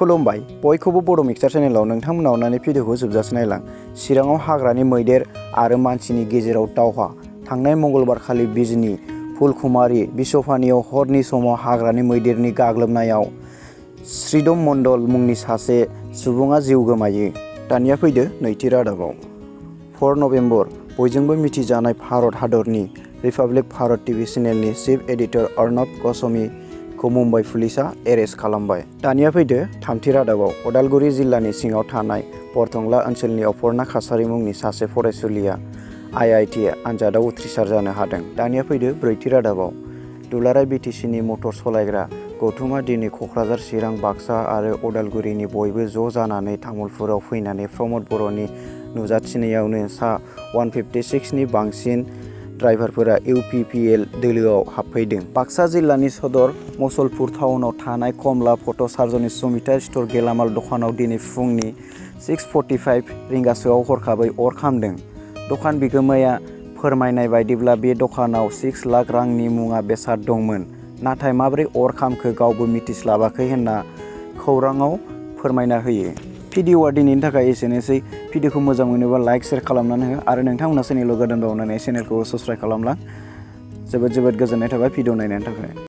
खुलुमबाय बयखौबो बर' मिक्सचार चेनेलाव नोंथांमोना अननानै भिडिअखौ जोबजासिम नायलां। चिराङाव हाग्रानि मैदेर आरो मानसिनि गेजेराव दावहा। थांनाय मंगलबार खालि बिजनी फुलकुमारी बिसफानियाव हरनि समाव हाग्रानि मैदेरनि गाग्लोबनायाव श्रीदम मण्डल मुंनि सासे सुबुङा जिउ गोमायो। दानिया फैदो नैथि रादाबाव। 4 नभेम्बर बयजोंबो मिथिजानाय भारत हादरनि रिपाब्लिक भारत टिभि चेनेलनि चिफ एडिटर अर्नब ग'स्वामीखौ मुम्बाइ पुलिसआ एरेस्ट खालामबाय। दानिया फैदो थामथि रादाबाव। उदालगुरि जिल्लानि सिङाव थानाय बरथंला ओनसोलनि अपर्णा काछारी मुंनि सासे फरायसुलिया IIT आनजादाव उथ्रिसार जानो हादों। दानिया फैदो ब्रैथि रादाबाव। दुलाराय BTCनि मटर सालायग्रा गौथुमा दिनै क'क्राझार, चिरां, बाक्सा आरो उदालगुरिनि बयबो ज' जानानै तामुलपुराव फैनानै प्रमद बर'नि नुजाथिनायावनो सा 156 नि बांसिन ड्राइभारफोरा UPPL दोलोआव हाबफैदों। बाक्सा जिल्लानि सदर मसलपुर टाउनाव थानाय कमला फट' सार्जनी सुमिता स्ट'र गेलामाल दखानाव दिनै फुंनि 6:45 रिंगासोआव हरखाबै अर खामदों। दखान बिगोमाया फोरमायनाय बायदिब्ला बे दखानाव 6 लाख रांनि मुवा बेसाद दंमोन, नाथाय माबोरै अर खामखो गावबो मिथिस्लाबाखै होनना खौराङाव फोरमायना होयो। भिडिअआ दिनैनि थाखाय एसेनोसै। भिडिअखौ मोजां मोनोबा लाइक शेयार खालामनानै हो आरो नोंथांमोना चेनेलाव गोदानबा अननानै चेनेलखौ साबस्क्राइब खालामला। जोबोद गोजोननाय थाबाय भिडिअ नायनायनि थाखाय।